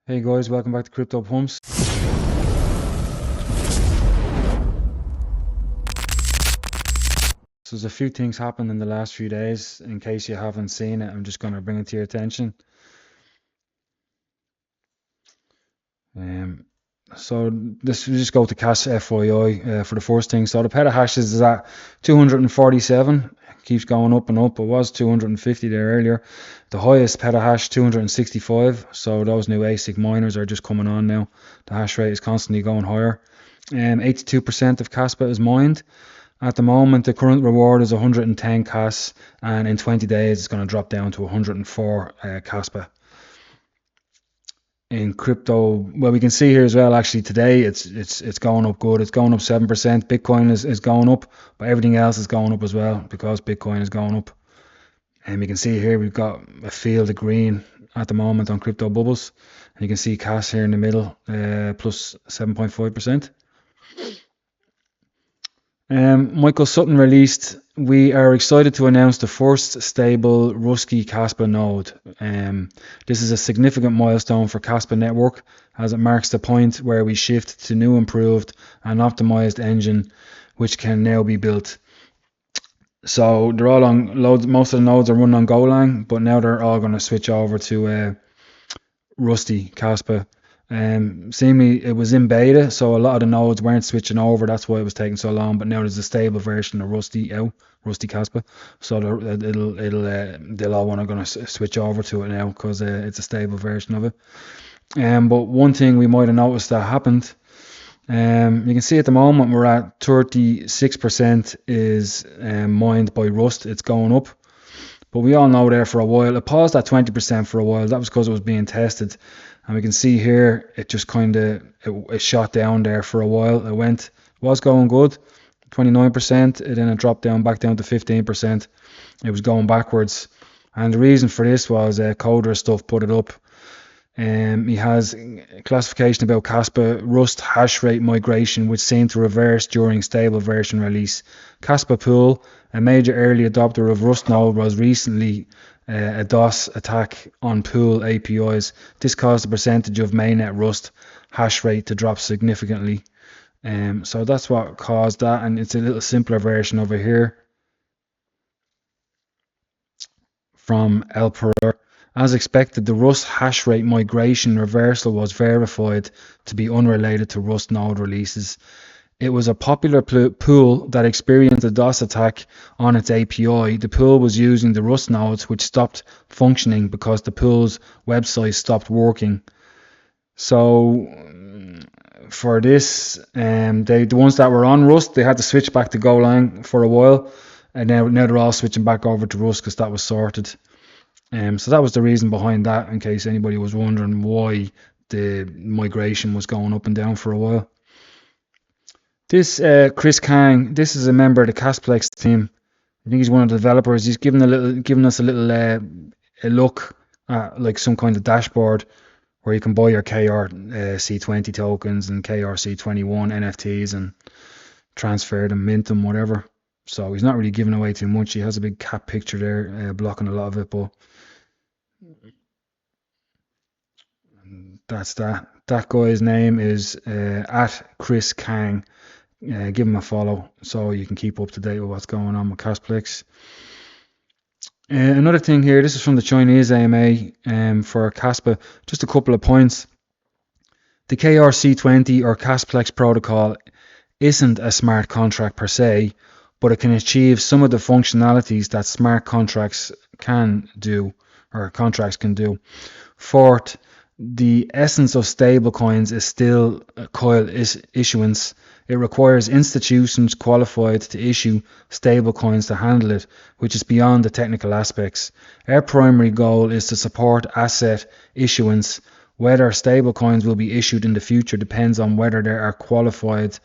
Hey guys, welcome back to Crypto Pumps. So there's a few things happened in the last few days. In case you haven't seen it, I'm just going to bring it to your attention. Um, so this we just go to CAS FYI for the first thing. So the petahash is at 247, keeps going up and up. It was 250 there earlier. The highest petahash 265. So those new ASIC miners are just coming on now. The hash rate is constantly going higher. 82% of Kaspa is mined. At the moment, the current reward is 110 CAS, and in 20 days, it's going to drop down to 104 Kaspa. In crypto, well, we can see here as well. Actually, today it's going up good. It's going up 7%. Bitcoin is going up, but everything else is going up as well because Bitcoin is going up. And you can see here we've got a field of green at the moment on crypto bubbles, and you can see CAS here in the middle, plus 7.5%. Michael Sutton released, we are excited to announce the first stable Ruski Kaspa node. This is a significant milestone for Kaspa Network as it marks the point where we shift to new improved and optimized engine which can now be built. So they're all on loads, most of the nodes are running on Golang, but now they're all going to switch over to Rusty Kaspa. Seemingly it was in beta, so a lot of the nodes weren't switching over. That's why it was taking so long. But now there's a stable version of Rusty out, Rusty Kaspa. So they'll all want to gonna switch over to it now because it's a stable version of it. But one thing we might have noticed that happened. You can see at the moment we're at 36% is mined by Rust. It's going up. But we all know there for a while, it paused at 20% for a while. That was because it was being tested. And we can see here, it just kind of, it shot down there for a while. It was going good, 29%. And then it dropped down back down to 15%. It was going backwards. And the reason for this was Coder stuff put it up. He has classification about Kaspa Rust hash rate migration, which seemed to reverse during stable version release. Kaspa Pool, a major early adopter of Rust node, was recently a DOS attack on Pool APIs. This caused the percentage of mainnet Rust hash rate to drop significantly. So that's what caused that, and it's a little simpler version over here from Elperer. As expected, the Rust hash rate migration reversal was verified to be unrelated to Rust node releases. It was a popular pool that experienced a DOS attack on its API. The pool was using the Rust nodes, which stopped functioning because the pool's website stopped working. So for this, the ones that were on Rust, they had to switch back to Golang for a while, and now they're all switching back over to Rust because that was sorted. So that was the reason behind that, in case anybody was wondering why the migration was going up and down for a while. This Chris Kang, this is a member of the KASPLEX team. I think he's one of the developers. He's giving us a little a look at like some kind of dashboard where you can buy your KRC20 tokens and KRC21 NFTs and transfer them, mint them, whatever. So he's not really giving away too much. He has a big cat picture there blocking a lot of it, but that's that. That guy's name is at Chris Kang. Give him a follow so you can keep up to date with what's going on with KASPLEX. Another thing here, this is from the Chinese AMA for Kaspa. Just a couple of points. The KRC20 or KASPLEX protocol isn't a smart contract per se, but it can achieve some of the functionalities that smart contracts can do, or contracts can do. Fourth, the essence of stablecoins is still coil issuance. It requires institutions qualified to issue stablecoins to handle it, which is beyond the technical aspects. Our primary goal is to support asset issuance. Whether stablecoins will be issued in the future depends on whether there are qualified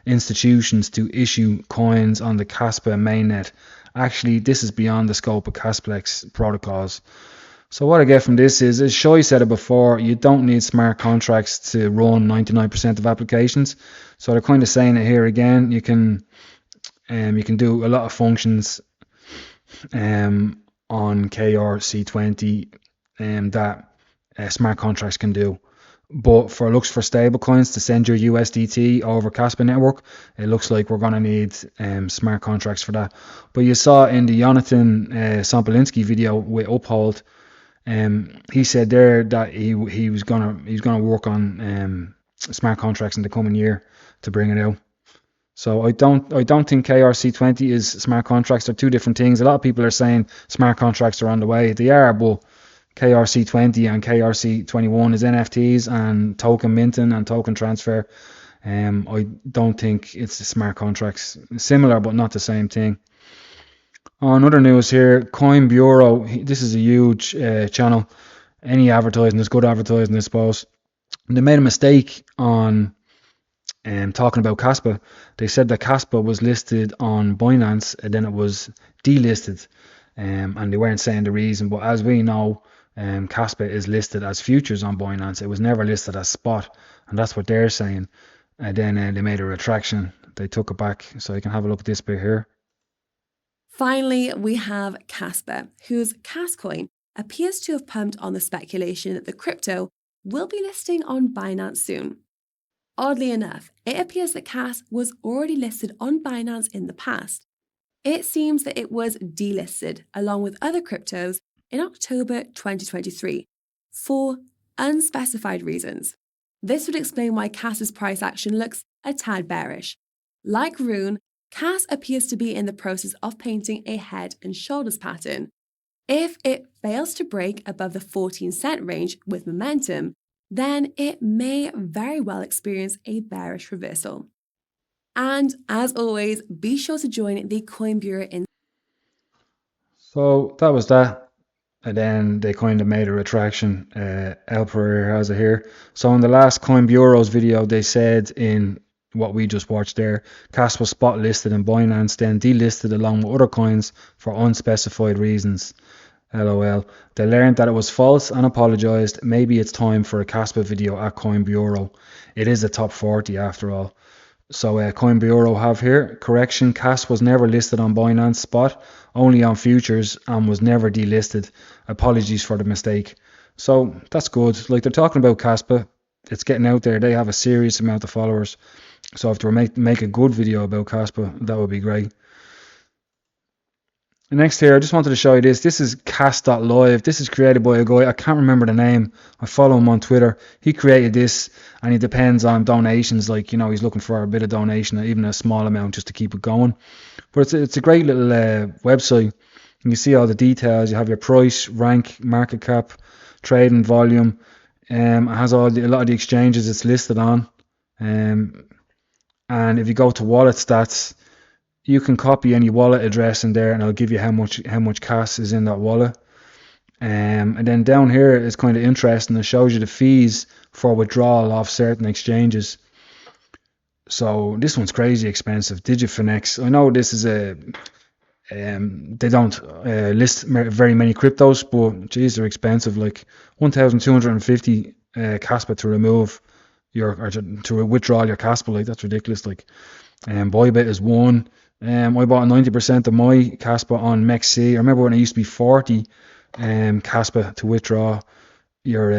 institutions to issue coins on the Kaspa mainnet. Actually, this is beyond the scope of KASPLEX protocols. So what I get from this is, as Shoy said it before, you don't need smart contracts to run 99% of applications. So they're kind of saying it here again. You can do a lot of functions on KRC20 that smart contracts can do. But for looks for stable coins to send your USDT over Kaspa network, it looks like we're going to need smart contracts for that. But you saw in the Jonathan Sompolinski video with Uphold, he said there that he was gonna work on smart contracts in the coming year to bring it out. So I don't think KRC20 is smart contracts. They're two different things. A lot of people are saying smart contracts are on the way. They are, but KRC20 and KRC21 is NFTs and token minting and token transfer. I don't think it's the smart contracts. Similar, but not the same thing. On other news here, Coin Bureau. This is a huge channel. Any advertising is good advertising, I suppose. And they made a mistake on talking about Kaspa. They said that Kaspa was listed on Binance and then it was delisted, and they weren't saying the reason. But as we know, Kaspa is listed as futures on Binance. It was never listed as spot, and that's what they're saying. And then they made a retraction. They took it back. So you can have a look at this bit here. Finally, we have Kaspa, whose Kas coin appears to have pumped on the speculation that the crypto will be listing on Binance soon. Oddly enough, it appears that Kas was already listed on Binance in the past. It seems that it was delisted along with other cryptos in October 2023 for unspecified reasons. This would explain why Kas's price action looks a tad bearish. Like Rune, Kas appears to be in the process of painting a head and shoulders pattern. If it fails to break above the 14-cent range with momentum, then it may very well experience a bearish reversal. And as always, be sure to join the Coin Bureau in. So that was that. And then they kind of made a retraction. El Pereira has it here. So in the last Coin Bureau's video, they said in what we just watched there, Kas was spot listed in Binance, then delisted along with other coins for unspecified reasons. LOL. They learned that it was false and apologized. Maybe it's time for a Kaspa video at Coin Bureau. It is a top 40 after all. So Coin Bureau have here, correction, Kas was never listed on Binance Spot, only on futures, and was never delisted. Apologies for the mistake. So that's good. Like, they're talking about Kaspa. It's getting out there. They have a serious amount of followers. So if they make a good video about Kaspa, that would be great. Next here, I just wanted to show you this. This is Kas.live. This is created by a guy, I can't remember the name. I follow him on Twitter. He created this, and it depends on donations. Like, you know, he's looking for a bit of donation, even a small amount, just to keep it going. But it's a great little website. You see all the details. You have your price, rank, market cap, trading volume. It has a lot of the exchanges it's listed on. And if you go to wallet stats, you can copy any wallet address in there, and it'll give you how much Kas is in that wallet. And then down here is kind of interesting. It shows you the fees for withdrawal off certain exchanges. So this one's crazy expensive. Digifinex. I know this is they don't list very many cryptos, but geez, they're expensive. Like 1,250 Kaspa to remove to withdraw your Kaspa. Like, that's ridiculous. Like, Bybit is one. I bought 90% of my Kaspa on MEXC. I remember when it used to be 40 Kaspa to withdraw your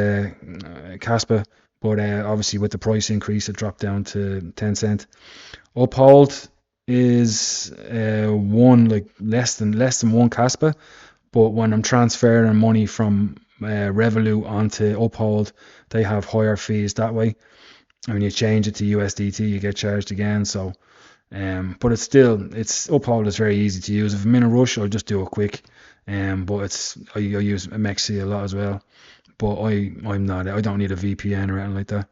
Kaspa, but obviously with the price increase, it dropped down to 10 cent. Uphold is less than one Kaspa, but when I'm transferring money from Revolut onto Uphold, they have higher fees that way. And when you change it to USDT, you get charged again. So. But it's Uphold is very easy to use. If I'm in a rush, I'll just do it quick. But I use MEXC a lot as well. But I don't need a VPN or anything like that.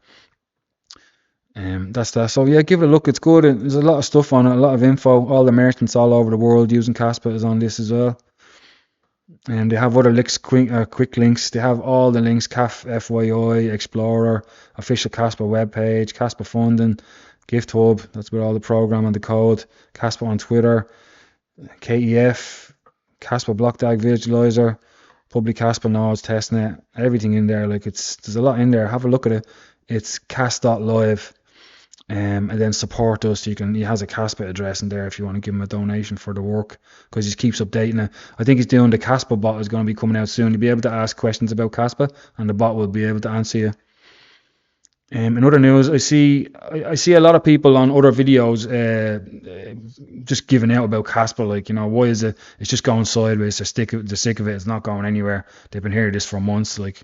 That's that. So yeah, give it a look. It's good. There's a lot of stuff on it, a lot of info. All the merchants all over the world using Kaspa is on this as well. And they have other links, quick links. They have all the links: CAF, FYI, Explorer, official Kaspa webpage, Kaspa funding, Gift Hub, that's where all the program and the code, Kaspa on Twitter, KEF, Kaspa Block Dag Visualizer, public Kaspa nodes, testnet, everything in there. Like, there's a lot in there. Have a look at it. It's Kas.live, and then support us. He has a Kaspa address in there if you want to give him a donation for the work, because he keeps updating it. I think he's doing the Kaspa bot is going to be coming out soon. You'll be able to ask questions about Kaspa, and the bot will be able to answer you. In other news, I see a lot of people on other videos just giving out about Kaspa. Like, why is it? It's just going sideways. They're sick of it. It's not going anywhere. They've been hearing this for months. Like,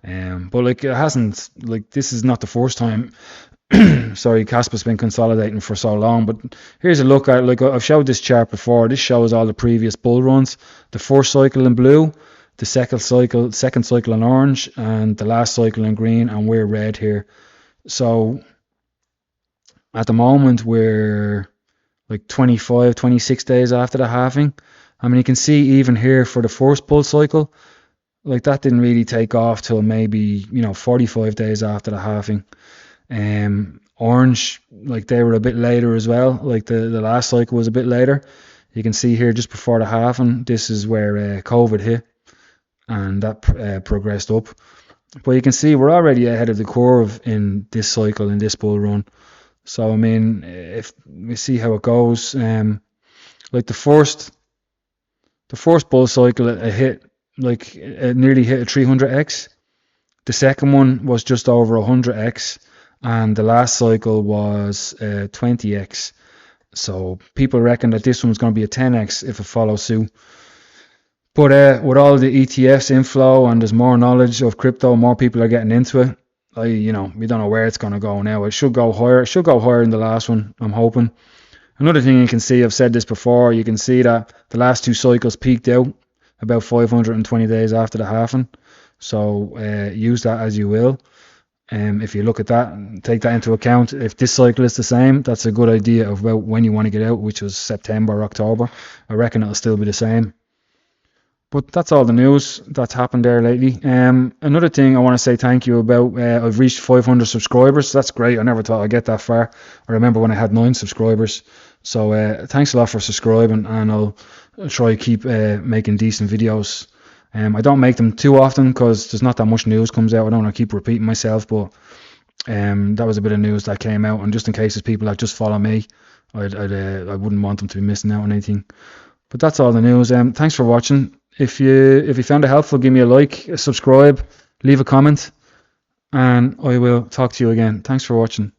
but like it hasn't. Like, this is not the first time. Sorry, Kaspa's been consolidating for so long. But here's a look at, like, I've showed this chart before. This shows all the previous bull runs. The first cycle in blue, the second cycle in orange, and the last cycle in green, and we're red here. So at the moment we're like 25, 26 days after the halving. I mean, you can see even here for the first bull cycle, like that didn't really take off till maybe 45 days after the halving. Orange, like they were a bit later as well. Like the last cycle was a bit later. You can see here just before the halving, this is where COVID hit, and that progressed up. But you can see we're already ahead of the curve in this cycle, in this bull run. So I mean, if we see how it goes, like the first bull cycle, it nearly hit a 300x. The second one was just over 100x, and the last cycle was 20x. So people reckon that this one's going to be a 10x if it follows suit. But with all the ETFs inflow and there's more knowledge of crypto, more people are getting into it. We don't know where it's going to go now. It should go higher. It should go higher than the last one, I'm hoping. Another thing you can see, I've said this before, you can see that the last two cycles peaked out about 520 days after the halving. So use that as you will. If you look at that and take that into account, if this cycle is the same, that's a good idea of about when you want to get out, which was September or October. I reckon it'll still be the same. But that's all the news that's happened there lately. Another thing I want to say thank you about, I've reached 500 subscribers. That's great. I never thought I'd get that far. I remember when I had 9 subscribers. So thanks a lot for subscribing, and I'll try to keep making decent videos. I don't make them too often because there's not that much news comes out. I don't want to keep repeating myself, but that was a bit of news that came out. And just in case there's people that just follow me, I wouldn't want them to be missing out on anything. But that's all the news. Thanks for watching. If you found it helpful, give me a like, subscribe, leave a comment, and I will talk to you again. Thanks for watching.